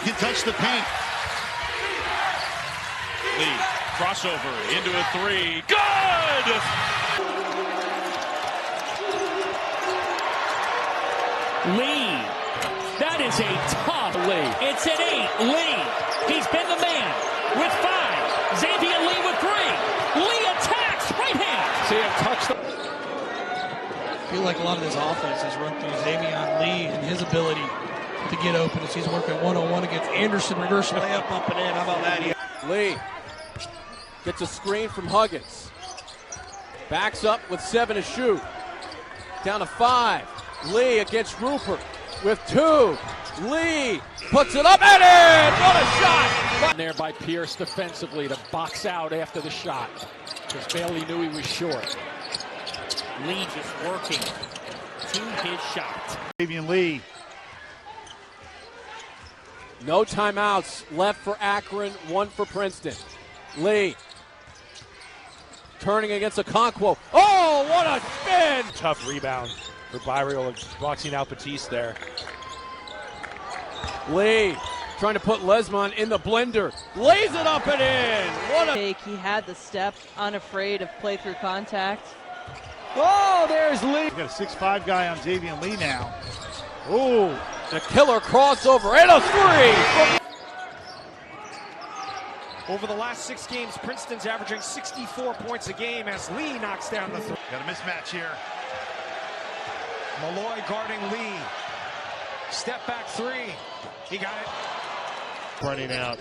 can touch the paint. Lee, crossover into a three. Good! Lee. That is a tough Lee. It's an 8. Lee. He's been the man with 5. Xaivian Lee with 3. Lee attacks. Right hand. See him touch the... I feel like a lot of this offense has run through Xaivian Lee and his ability to get open as he's working one-on-one against Anderson. Reverse layup up and in. How about that? Lee gets a screen from Huggins. Backs up with 7 to shoot. Down to 5. Lee against Rupert with 2. Lee puts it up and in! What a shot! There by Pierce defensively to box out after the shot. Because Bailey knew he was short. Lee just working to his shot. Xaivian Lee. No timeouts left for Akron, 1 for Princeton. Lee turning against Okonkwo. Oh, what a spin! Tough rebound for Byriel, boxing out Batiste there. Lee trying to put Lesmond in the blender. Lays it up and in. What a... He had the step, unafraid of play through contact. Oh, there's Lee. We got a 6'5" guy on Xaivian Lee now. Ooh. A killer crossover and a 3. Over the last 6 games, Princeton's averaging 64 points a game as Lee knocks down the 3. Got a mismatch here. Malloy guarding Lee. Step back 3. He got it. Running out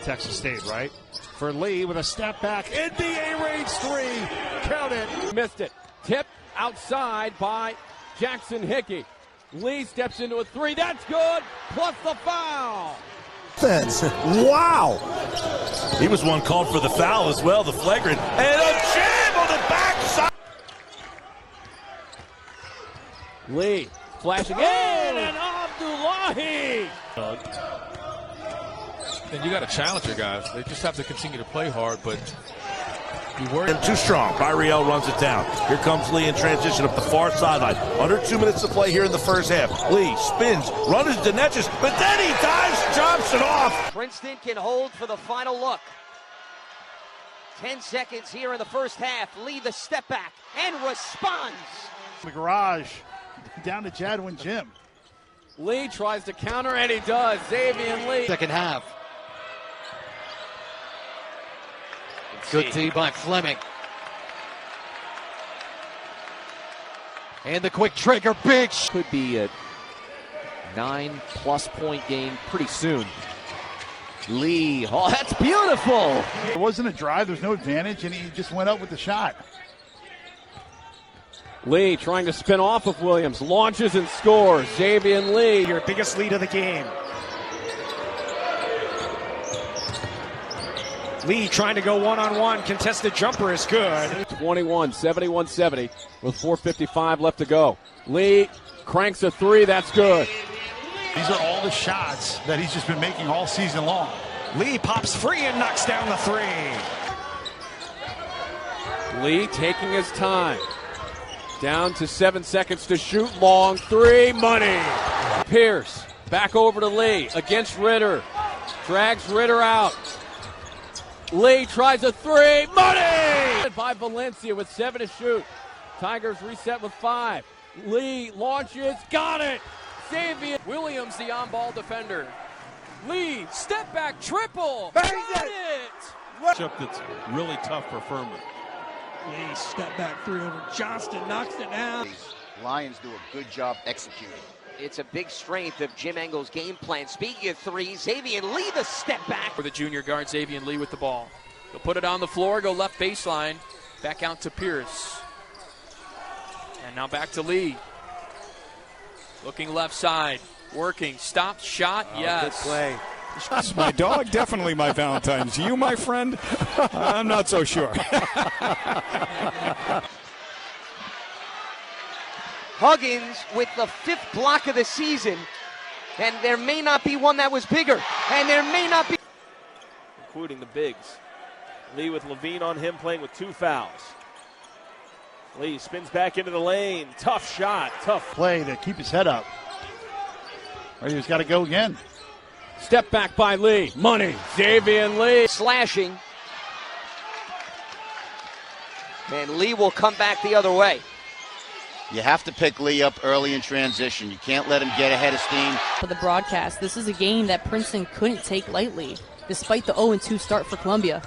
Texas State, right? For Lee with a step back. NBA range 3. Count it. Missed it. Tip outside by Jackson Hickey. Lee steps into a 3. That's good. Plus the foul. Wow. He was one called for the foul as well, the flagrant. And a jam on the backside. Lee flashing in and Abdullahi. And you got to challenge your guys. They just have to continue to play hard, but you worry. And too strong. Byriel runs it down. Here comes Lee in transition up the far sideline. Under 2 minutes to play here in the first half. Lee spins, runs to Netches, but then he dives, drops it off. Princeton can hold for the final look. 10 seconds here in the first half. Lee the step back and responds. The garage down to Jadwin Jim. Lee tries to counter and he does. Xaivian Lee. Second half. Good D by Fleming. And the quick trigger, big. Could be a 9+ point game pretty soon. Lee, oh, that's beautiful. It wasn't a drive, there's no advantage, and he just went up with the shot. Lee trying to spin off of Williams, launches and scores. Xaivian Lee. Your biggest lead of the game. Lee trying to go one-on-one. Contested jumper is good. 21, 71-70 with 4:55 left to go. Lee cranks a 3. That's good. These are all the shots that he's just been making all season long. Lee pops free and knocks down the 3. Lee taking his time. Down to 7 seconds to shoot. Long 3. Money. Pierce back over to Lee against Ritter. Drags Ritter out. Lee tries a 3. Money! By Valencia with 7 to shoot. Tigers reset with 5. Lee launches. Got it. Xaivian Williams, the on-ball defender. Lee, step back triple. Got it. Matchup that's really tough for Furman. Lee step back 3 over Johnston, knocks it down. Lions do a good job executing. It's a big strength of Jim Engel's game plan. Speaking of 3, Xaivian Lee the step back. For the junior guard, Xaivian Lee with the ball. He'll put it on the floor, go left baseline, back out to Pierce. And now back to Lee. Looking left side, working, stop, shot, yes. Good play. That's my dog, definitely my Valentine's. You, my friend? I'm not so sure. Huggins with the 5th block of the season, and there may not be one that was bigger, and there may not be. Including the bigs. Lee with Levine on him, playing with 2 fouls. Lee spins back into the lane. Tough shot, tough play to keep his head up. Right, he's got to go again. Step back by Lee. Money. Xaivian Lee. Slashing. And Lee will come back the other way. You have to pick Lee up early in transition. You can't let him get ahead of steam. For the broadcast, this is a game that Princeton couldn't take lightly, despite the 0-2 start for Columbia.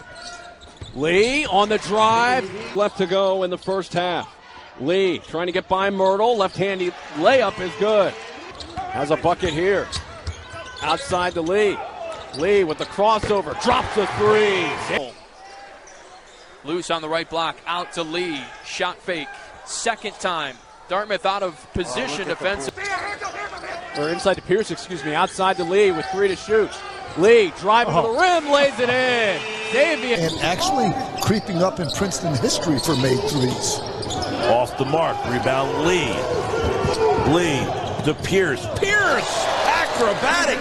Lee on the drive. Left to go in the first half. Lee trying to get by Myrtle. Left-handed layup is good. Has a bucket here. Outside to Lee. Lee with the crossover. Drops a three. Loose on the right block. Out to Lee. Shot fake. Second time. Dartmouth out of position defensive. Or inside to Pierce, outside to Lee with 3 to shoot. Lee driving to the rim, lays it in. Xaivian. And actually creeping up in Princeton history for made threes. Off the mark, rebound Lee. Lee to Pierce. Pierce! Acrobatic